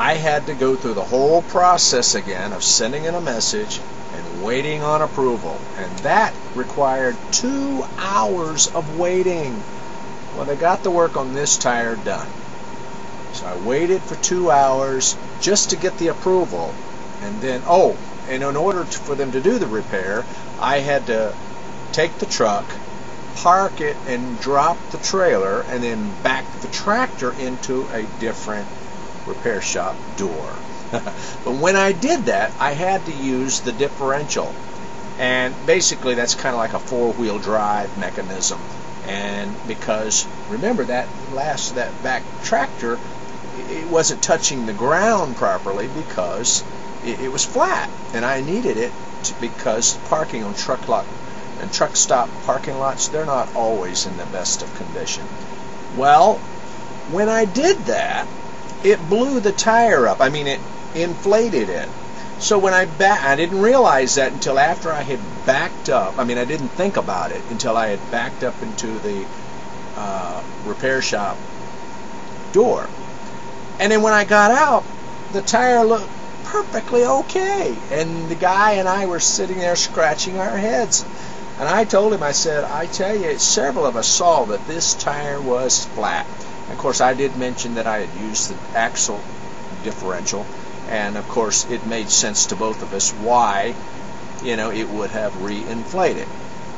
I had to go through the whole process again of sending in a message and waiting on approval. And that required 2 hours of waiting. Well, they got the work on this tire done. So I waited for 2 hours just to get the approval. And then, and in order for them to do the repair, I had to take the truck, park it, and drop the trailer, and then back the tractor into a different repair shop door. But when I did that, I had to use the differential. And basically that's kind of like a four-wheel drive mechanism. And because, remember, that back tractor, it wasn't touching the ground properly because it was flat, and I needed it because parking on truck stop parking lots, they're not always in the best of condition. Well, when I did that, it blew the tire up. I mean, it inflated it. So when I didn't realize that until after I had backed up. I mean, I didn't think about it until I had backed up into the repair shop door. And then when I got out, the tire looked perfectly okay. And the guy and I were sitting there scratching our heads. And I told him, I said, I tell you, several of us saw that this tire was flat. And of course, I did mention that I had used the axle differential. And of course, it made sense to both of us why, it would have reinflated.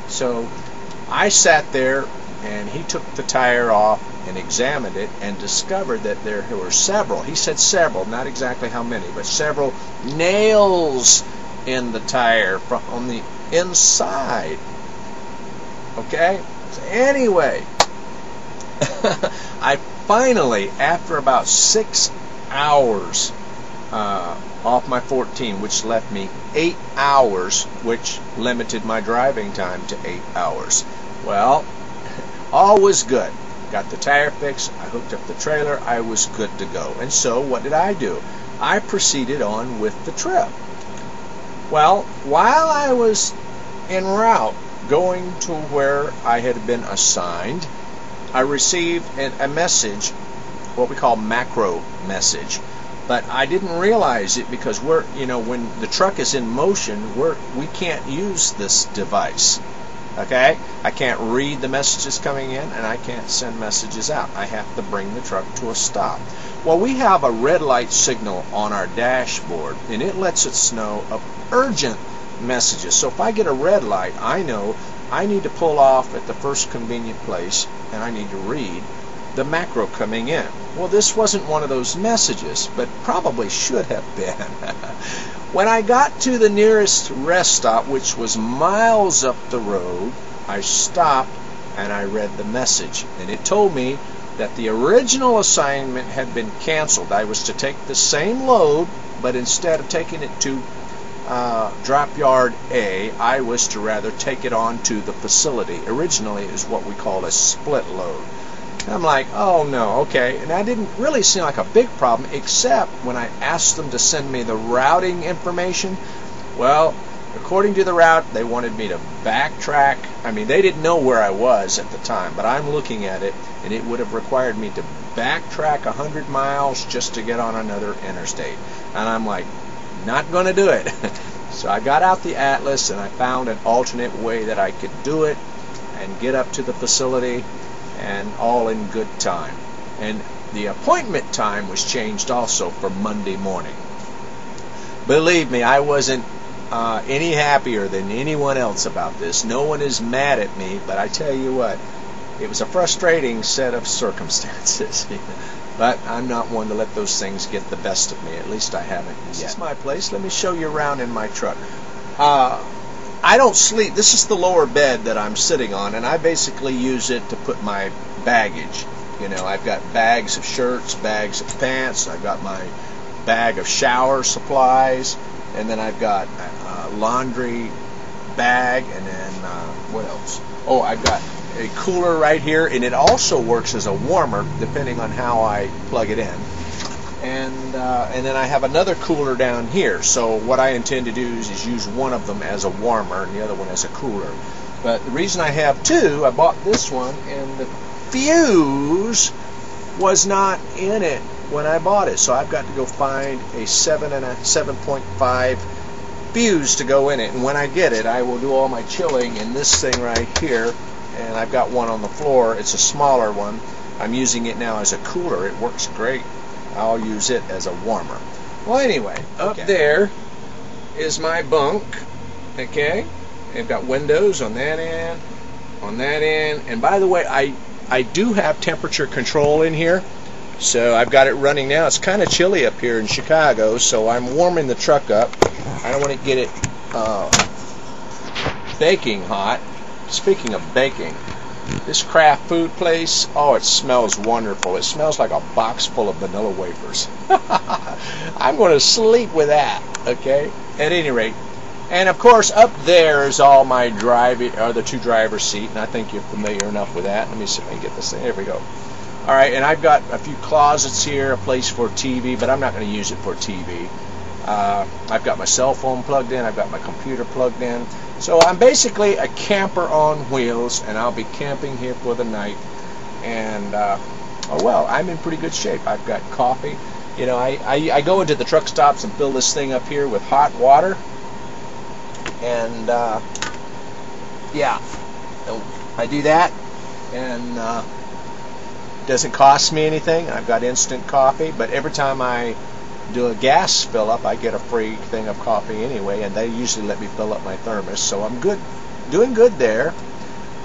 So I sat there, and he took the tire off and examined it and discovered that there were several, he said several, not exactly how many, but several nails in the tire on the inside. Okay? So anyway, I finally, after about 6 hours off my 14, which left me 8 hours, which limited my driving time to 8 hours. Well, all was good. Got the tire fixed, I hooked up the trailer, I was good to go. And so what did I do? I proceeded on with the trip. Well, while I was en route going to where I had been assigned, I received a message, what we call macro message. But I didn't realize it because when the truck is in motion, we can't use this device. Okay? I can't read the messages coming in, and I can't send messages out. I have to bring the truck to a stop. Well, we have a red light signal on our dashboard, and it lets us know of urgent messages. So if I get a red light, I know I need to pull off at the first convenient place, and I need to read the macro coming in. Well, this wasn't one of those messages, but probably should have been. When I got to the nearest rest stop, which was miles up the road, I stopped and I read the message. And it told me that the original assignment had been canceled. I was to take the same load, but instead of taking it to drop yard A, I was to rather take it on to the facility. Originally, it was what we call a split load. And I'm like, oh no, okay. And that didn't really seem like a big problem, except when I asked them to send me the routing information. Well, according to the route, they wanted me to backtrack. I mean, they didn't know where I was at the time, but I'm looking at it, and it would have required me to backtrack 100 miles just to get on another interstate. And I'm like, not going to do it. So I got out the atlas, and I found an alternate way that I could do it and get up to the facility, and all in good time. And the appointment time was changed also for Monday morning. Believe me, I wasn't any happier than anyone else about this. No one is mad at me, but I tell you what, it was a frustrating set of circumstances. But I'm not one to let those things get the best of me. At least I haven't yet. This is my place. Let me show you around in my truck. I don't sleep. This is the lower bed that I'm sitting on, and I basically use it to put my baggage. I've got bags of shirts, bags of pants, I've got my bag of shower supplies, and then I've got a laundry bag, and then what else? Oh, I've got a cooler right here, and it also works as a warmer depending on how I plug it in. And then I have another cooler down here. So what I intend to do is use one of them as a warmer and the other one as a cooler. But the reason I have two, I bought this one, and the fuse was not in it when I bought it. So I've got to go find a 7.5 fuse to go in it. And when I get it, I will do all my chilling in this thing right here. And I've got one on the floor. It's a smaller one. I'm using it now as a cooler. It works great. I'll use it as a warmer. Well, anyway, up there is my bunk. Okay, I've got windows on that end, and by the way, I do have temperature control in here, so I've got it running now. It's kind of chilly up here in Chicago, so I'm warming the truck up. I don't want to get it baking hot. Speaking of baking, this craft food place, oh, it smells wonderful. It smells like a box full of vanilla wafers. I'm going to sleep with that, okay? At any rate. And of course, up there is all my driving, or the two driver's seat, and I think you're familiar enough with that. Let me see if I can get this thing. There we go. All right, and I've got a few closets here, a place for TV, but I'm not going to use it for TV. I've got my cell phone plugged in. I've got my computer plugged in. So I'm basically a camper on wheels, and I'll be camping here for the night. And, oh well, I'm in pretty good shape. I've got coffee. You know, I go into the truck stops and fill this thing up here with hot water. And yeah, I do that, and it doesn't cost me anything. I've got instant coffee, but every time I do a gas fill up, I get a free thing of coffee anyway, and they usually let me fill up my thermos, so I'm good, doing good there.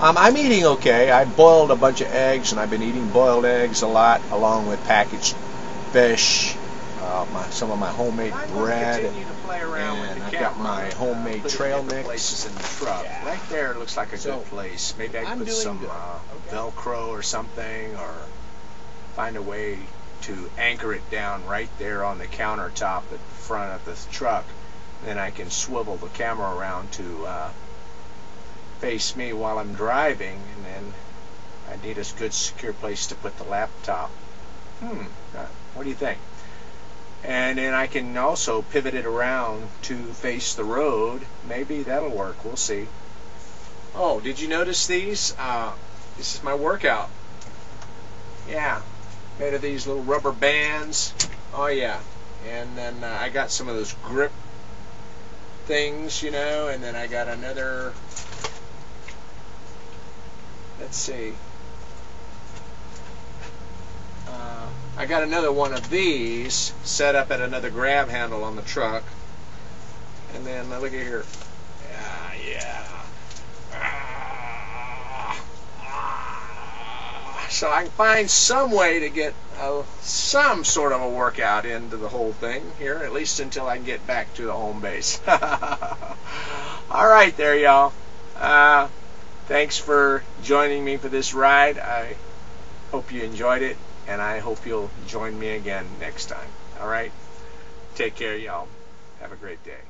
I'm eating okay. I boiled a bunch of eggs, and I've been eating boiled eggs a lot, along with packaged fish, some of my homemade bread, and I've got my homemade trail mix. In the truck. Yeah. Right there looks like a good place. Maybe I can put some Velcro or something, or find a way to anchor it down right there on the countertop at the front of the truck. Then I can swivel the camera around to face me while I'm driving, and then I need a good secure place to put the laptop. What do you think? And then I can also pivot it around to face the road. Maybe that'll work. We'll see. Oh, did you notice these? This is my workout. Yeah, made of these little rubber bands. Oh yeah, and then I got some of those grip things, you know, and then I got another, let's see, I got another one of these set up at another grab handle on the truck. And then look at here. So I can find some way to get some sort of a workout into the whole thing here, at least until I can get back to the home base. All right there, y'all. Thanks for joining me for this ride. I hope you enjoyed it, and I hope you'll join me again next time. All right? Take care, y'all. Have a great day.